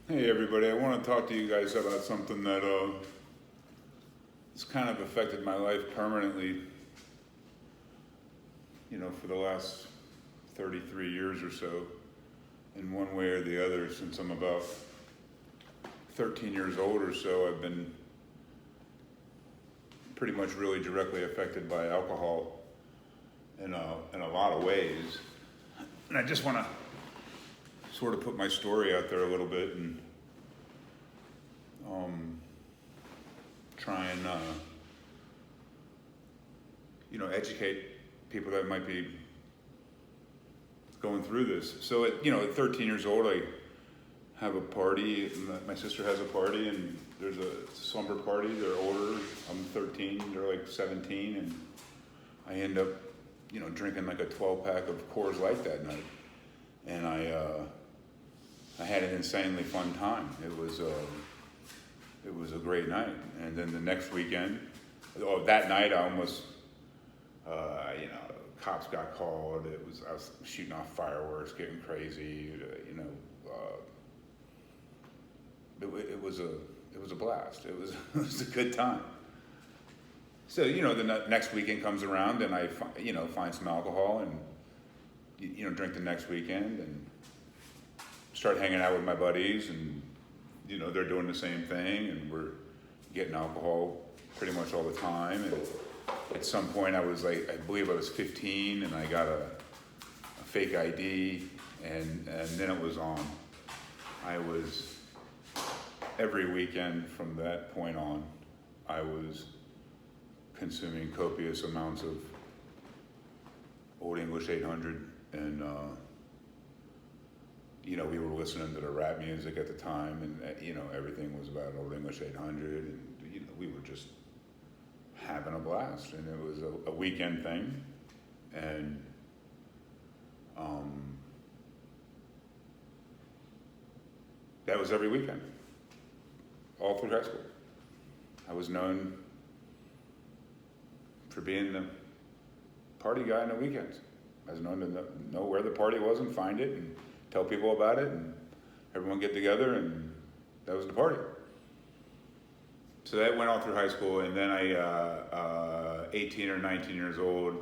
Hey everybody, I want to talk to you guys about something that has kind of affected my life permanently, for the last 33 years or so, in one way or the other. Since I'm about 13 years old or so, I've been pretty much really directly affected by alcohol in a lot of ways. And I just want to sort of put my story out there a little bit and try and educate people that might be going through this. So at 13 years old, I have a party. My sister has a party, and there's a slumber party. They're older. I'm 13. They're like 17, and I end up drinking like a 12-pack of Coors Light that night, and I had an insanely fun time. It was a great night. And then the next weekend, that night I almost, cops got called. I was shooting off fireworks, getting crazy. It was a blast. It was a good time. So the next weekend comes around, and I find some alcohol and drink the next weekend and start hanging out with my buddies, and they're doing the same thing, and we're getting alcohol pretty much all the time. And at some point I believe I was 15, and I got a fake ID, and then it was on. I was, every weekend from that point on, I was consuming copious amounts of Old English 800, and we were listening to the rap music at the time, and everything was about Old English 800, and we were just having a blast, and it was a weekend thing, and that was every weekend, all through high school. I was known for being the party guy on the weekends. I was known to know where the party was and find it and tell people about it, and everyone get together, and that was the party. So that went all through high school, and then 18 or 19 years old,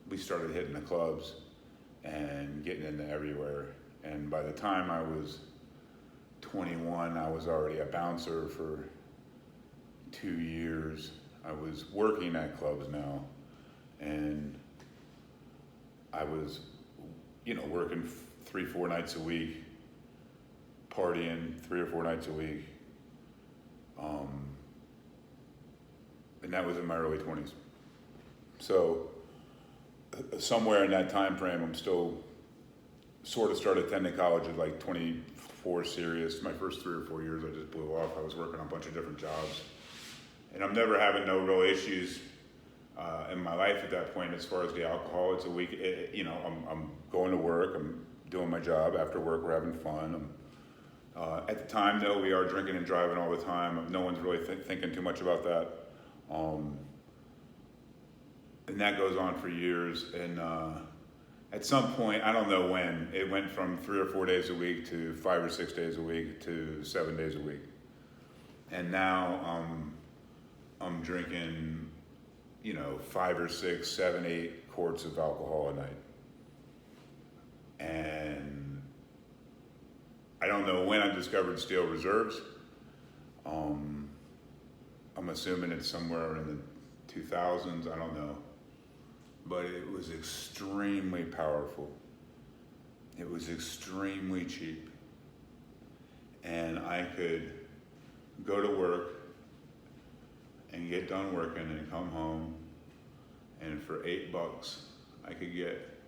we started hitting the clubs and getting into everywhere. And by the time I was 21, I was already a bouncer for 2 years. I was working at clubs now, and I was working 3-4 nights a week, partying 3 or 4 nights a week, and that was in my early 20s. So somewhere in that time frame, I'm still sort of started attending college at like 24 serious. My first 3 or 4 years, I just blew off. I was working on a bunch of different jobs, and I'm never having no real issues in my life at that point as far as the alcohol. It's a week, I'm going to work, I'm doing my job. After work, we're having fun. At the time, though, we are drinking and driving all the time. No one's really thinking too much about that. And that goes on for years. And at some point, I don't know when, it went from 3 or 4 days a week to 5 or 6 days a week to 7 days a week. And now I'm drinking 5 or 6, 7, 8 quarts of alcohol a night. And I don't know when I discovered steel reserves. I'm assuming it's somewhere in the 2000s, I don't know. But it was extremely powerful. It was extremely cheap. And I could go to work and get done working and come home, and for $8 I could get,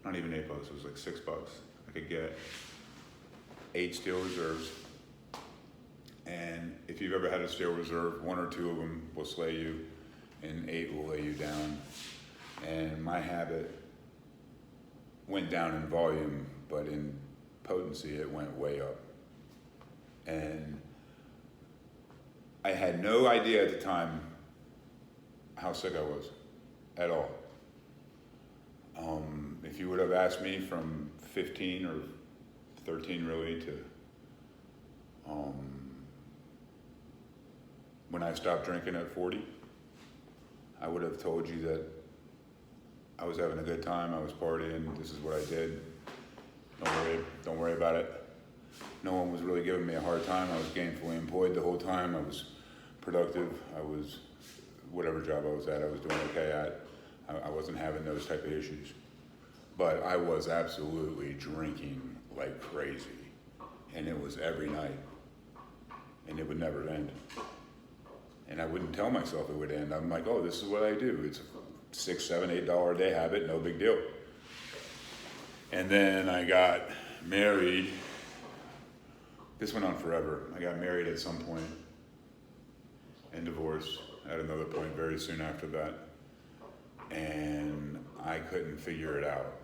not even $8, it was like $6. I could get 8 steel reserves. And if you've ever had a steel reserve, 1 or 2 of them will slay you, and 8 will lay you down. And my habit went down in volume, but in potency it went way up. And I had no idea at the time how sick I was at all. If you would have asked me from 15 or 13 really, to when I stopped drinking at 40, I would have told you that I was having a good time, I was partying, this is what I did. Don't worry about it. No one was really giving me a hard time. I was gainfully employed the whole time. I was productive. I was, whatever job I was at, I was doing okay at. I wasn't having those type of issues. But I was absolutely drinking like crazy. And it was every night. And it would never end. And I wouldn't tell myself it would end. I'm like, oh, this is what I do. It's a $6, $7, $8 a day habit, no big deal. And then I got married. This went on forever. I got married at some point and divorced at another point very soon after that. And I couldn't figure it out.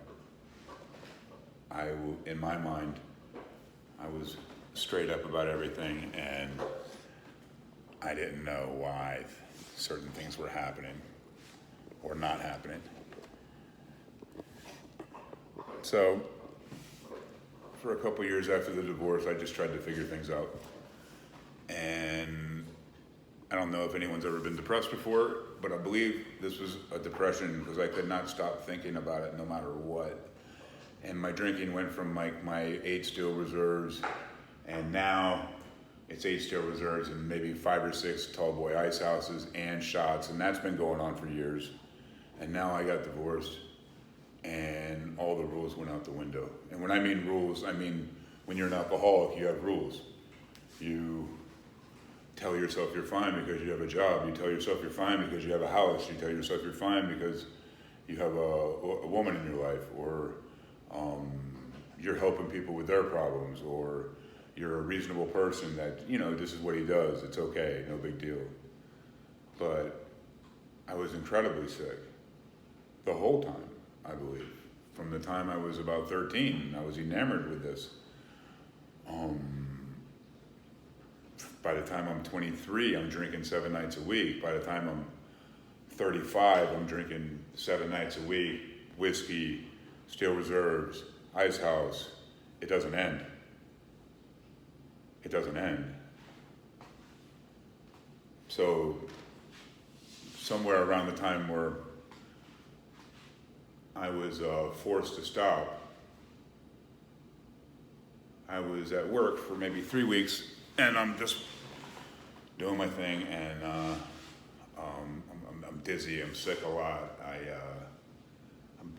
In my mind, I was straight up about everything, and I didn't know why certain things were happening or not happening. So, for a couple years after the divorce, I just tried to figure things out. And I don't know if anyone's ever been depressed before, but I believe this was a depression because I could not stop thinking about it no matter what. And my drinking went from like my 8 steel reserves, and now it's 8 steel reserves and maybe 5 or 6 tall boy ice houses and shots, and that's been going on for years. And now I got divorced, and all the rules went out the window. And when I mean rules, I mean when you're an alcoholic, you have rules. You tell yourself you're fine because you have a job. You tell yourself you're fine because you have a house. You tell yourself you're fine because you have a woman in your life, or you're helping people with their problems, or you're a reasonable person that, you know, this is what he does. It's okay, no big deal. But I was incredibly sick the whole time, I believe. From the time I was about 13, I was enamored with this. By the time I'm 23, I'm drinking 7 nights a week. By the time I'm 35, I'm drinking 7 nights a week, whiskey, steel reserves, ice house. It doesn't end. It doesn't end. So somewhere around the time where I was forced to stop, I was at work for maybe 3 weeks, and I'm just doing my thing, and I'm dizzy, I'm sick a lot.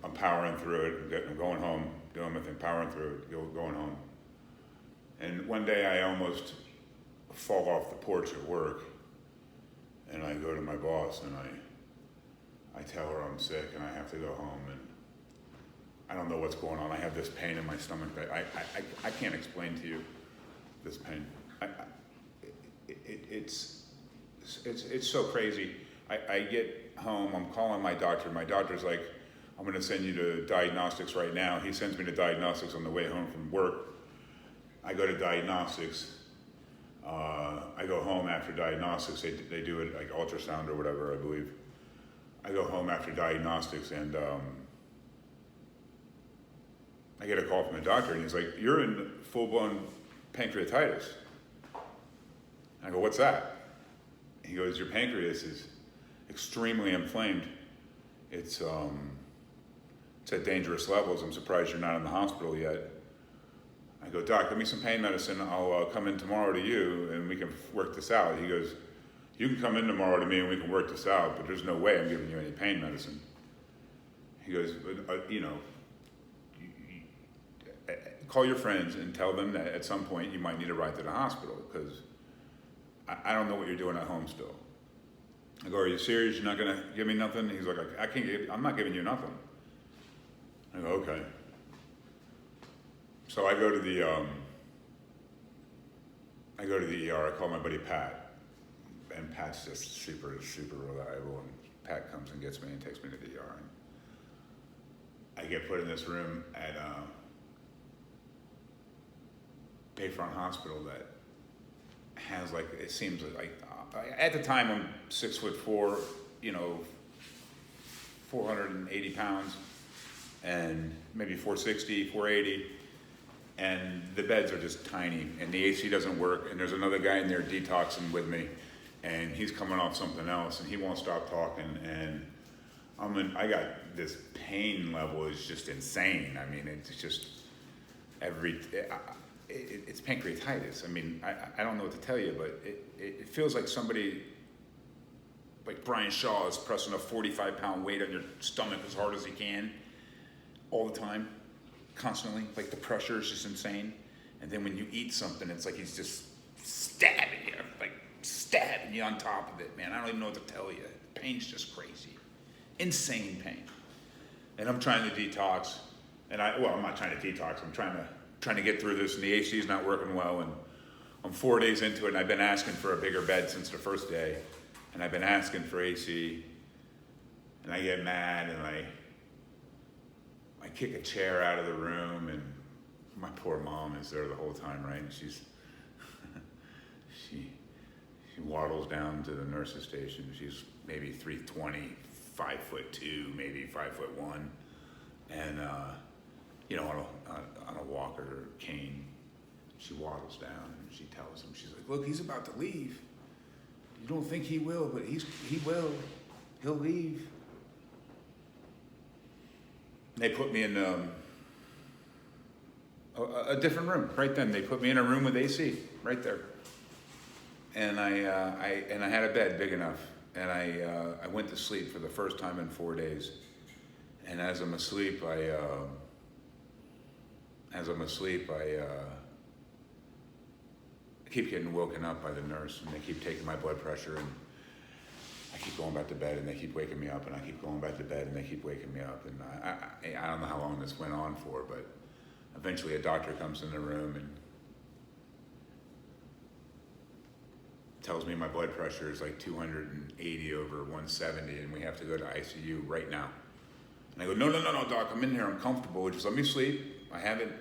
I'm powering through it. I'm going home, doing my thing, powering through it, going home. And one day I almost fall off the porch at work, and I go to my boss, and I tell her I'm sick and I have to go home, and I don't know what's going on. I have this pain in my stomach that I can't explain to you this pain. It's so crazy. I get home, I'm calling my doctor. My doctor's like, I'm gonna send you to diagnostics right now. He sends me to diagnostics on the way home from work. I go to diagnostics. I go home after diagnostics. They do it like ultrasound or whatever, I believe. I go home after diagnostics, and I get a call from the doctor, and he's like, you're in full-blown pancreatitis. I go, what's that? He goes, your pancreas is extremely inflamed. It's at dangerous levels. I'm surprised you're not in the hospital yet. I go, Doc, give me some pain medicine. I'll come in tomorrow to you, and we can work this out. He goes, you can come in tomorrow to me, and we can work this out, but there's no way I'm giving you any pain medicine. He goes, call your friends and tell them that at some point you might need a ride to the hospital, because I don't know what you're doing at home still. I go, are you serious? You're not going to give me nothing? He's like, I'm not giving you nothing. I go, okay. So I go to the ER. I call my buddy Pat, and Pat's just super, super reliable. And Pat comes and gets me and takes me to the ER. And I get put in this room at Bayfront Hospital that has, like, it seems like at the time I'm 6'4", 480 pounds, and maybe 460, 480. and the beds are just tiny, and the AC doesn't work, and there's another guy in there detoxing with me, and he's coming off something else, and he won't stop talking, and I got this pain level is just insane. I mean, it's just it's pancreatitis. I mean, I don't know what to tell you, but it feels like somebody, like Brian Shaw, is pressing a 45-pound weight on your stomach as hard as he can all the time, constantly. Like the pressure is just insane. And then when you eat something, it's like he's just stabbing you on top of it, man. I don't even know what to tell you. The pain's just crazy. Insane pain. And I'm trying to detox. And I'm not trying to detox. I'm trying to get through this, and the AC is not working well. And I'm 4 days into it, and I've been asking for a bigger bed since the first day. And I've been asking for AC, and I get mad, and I kick a chair out of the room, and my poor mom is there the whole time, right? And she waddles down to the nurse's station. She's maybe 320, 5'2", maybe 5'1", and on a walker or cane. She waddles down, and she tells him, she's like, "Look, he's about to leave. You don't think he will, but he will. He'll leave." They put me in a different room right then. They put me in a room with AC right there, and I had a bed big enough, and I went to sleep for the first time in 4 days. And as I'm asleep, I keep getting woken up by the nurse, and they keep taking my blood pressure, and I keep going back to bed, and they keep waking me up, and I keep going back to bed, and they keep waking me up. And I don't know how long this went on for, but eventually a doctor comes in the room and tells me my blood pressure is like 280 over 170, and we have to go to ICU right now. And I go, no, doc, I'm in here, I'm comfortable, just let me sleep. I haven't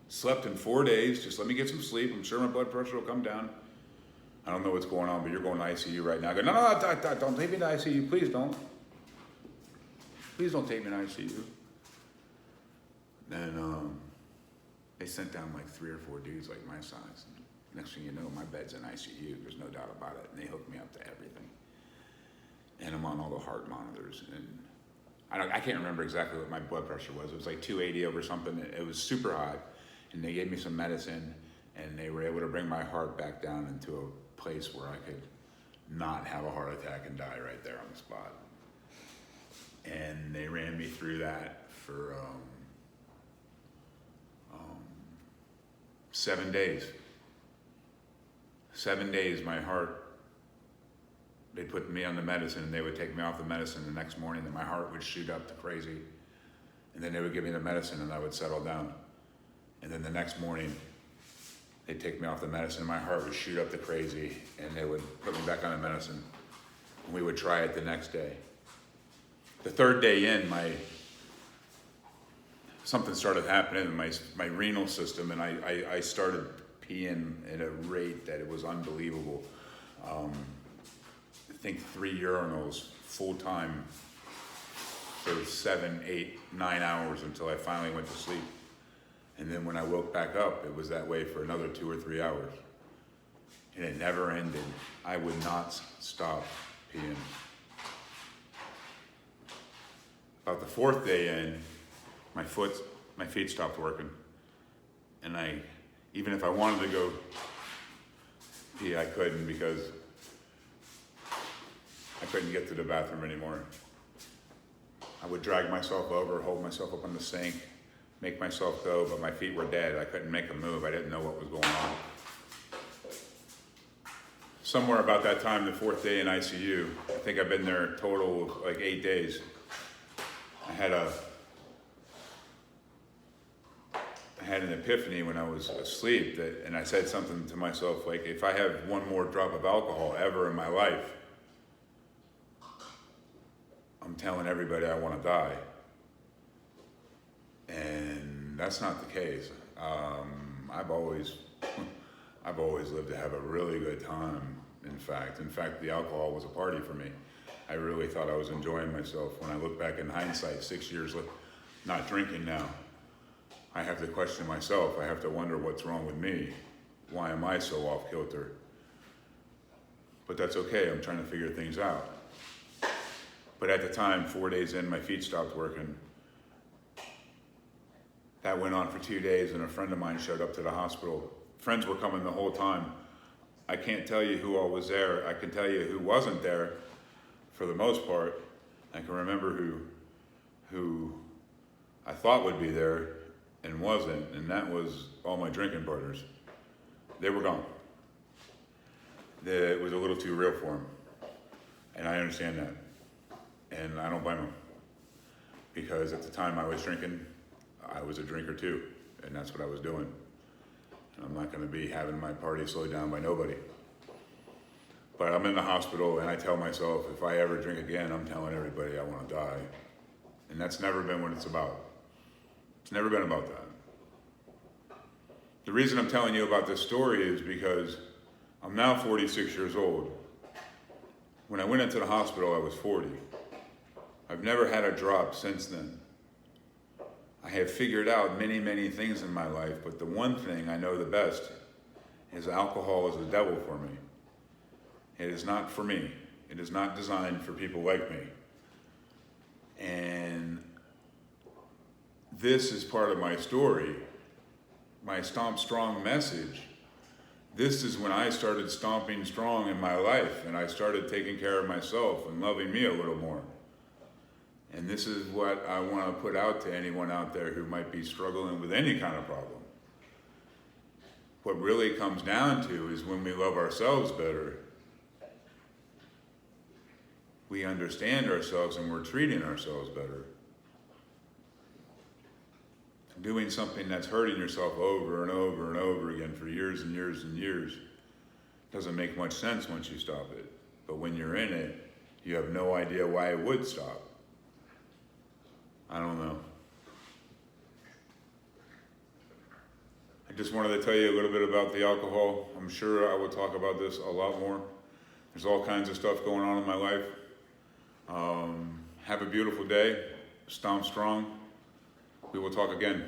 slept in 4 days, just let me get some sleep. I'm sure my blood pressure will come down. I don't know what's going on, but you're going to ICU right now. I go, no, doc, don't take me to ICU, please don't. Please don't take me to ICU. Then they sent down like 3 or 4 dudes like my size. Next thing you know, my bed's in ICU, there's no doubt about it. And they hooked me up to everything. And I'm on all the heart monitors, and I can't remember exactly what my blood pressure was. It was like 280 over something. It was super high, and they gave me some medicine, and they were able to bring my heart back down into a place where I could not have a heart attack and die right there on the spot. And they ran me through that for 7 days. 7 days, my heart, they put me on the medicine, and they would take me off the medicine the next morning, and my heart would shoot up to crazy. And then they would give me the medicine, and I would settle down. And then the next morning, they'd take me off the medicine, and my heart would shoot up to crazy, and they would put me back on the medicine, and we would try it the next day. The third day in, something started happening in my renal system, and I started peeing at a rate that it was unbelievable. I think 3 urinals full time for 7, 8, 9 hours until I finally went to sleep. And then when I woke back up, it was that way for another 2 or 3 hours. And it never ended. I would not stop peeing. About the 4th day in, my feet stopped working. And even if I wanted to go pee, I couldn't, because I couldn't get to the bathroom anymore. I would drag myself over, hold myself up on the sink, make myself go, but my feet were dead. I couldn't make a move. I didn't know what was going on. Somewhere about that time, the 4th day in ICU, I think I've been there total of like 8 days. I had an epiphany when I was asleep, and I said something to myself like, if I have one more drop of alcohol ever in my life, I'm telling everybody I want to die. And that's not the case. I've always lived to have a really good time. In fact, the alcohol was a party for me. I really thought I was enjoying myself. When I look back in hindsight, 6 years not drinking now, I have to question myself. I have to wonder what's wrong with me. Why am I so off kilter? But that's okay, I'm trying to figure things out. But at the time, 4 days in, my feet stopped working. That went on for 2 days, and a friend of mine showed up to the hospital. Friends were coming the whole time. I can't tell you who all was there. I can tell you who wasn't there for the most part. I can remember who I thought would be there and wasn't, and that was all my drinking partners. They were gone. It was a little too real for them, and I understand that. And I don't blame them, because at the time I was drinking, I was a drinker too, and that's what I was doing. And I'm not going to be having my party slowed down by nobody. But I'm in the hospital, and I tell myself, if I ever drink again, I'm telling everybody I want to die. And that's never been what it's about. It's never been about that. The reason I'm telling you about this story is because I'm now 46 years old. When I went into the hospital, I was 40. I've never had a drop since then. I have figured out many, many things in my life, but the one thing I know the best is alcohol is the devil for me. It is not for me. It is not designed for people like me. And this is part of my story, my Stomp Strong message. This is when I started stomping strong in my life, and I started taking care of myself and loving me a little more. And this is what I want to put out to anyone out there who might be struggling with any kind of problem. What really comes down to is when we love ourselves better, we understand ourselves and we're treating ourselves better. Doing something that's hurting yourself over and over and over again for years and years and years doesn't make much sense once you stop it. But when you're in it, you have no idea why it would stop. I don't know. I just wanted to tell you a little bit about the alcohol. I'm sure I will talk about this a lot more. There's all kinds of stuff going on in my life. Have a beautiful day. Stomp strong. We will talk again.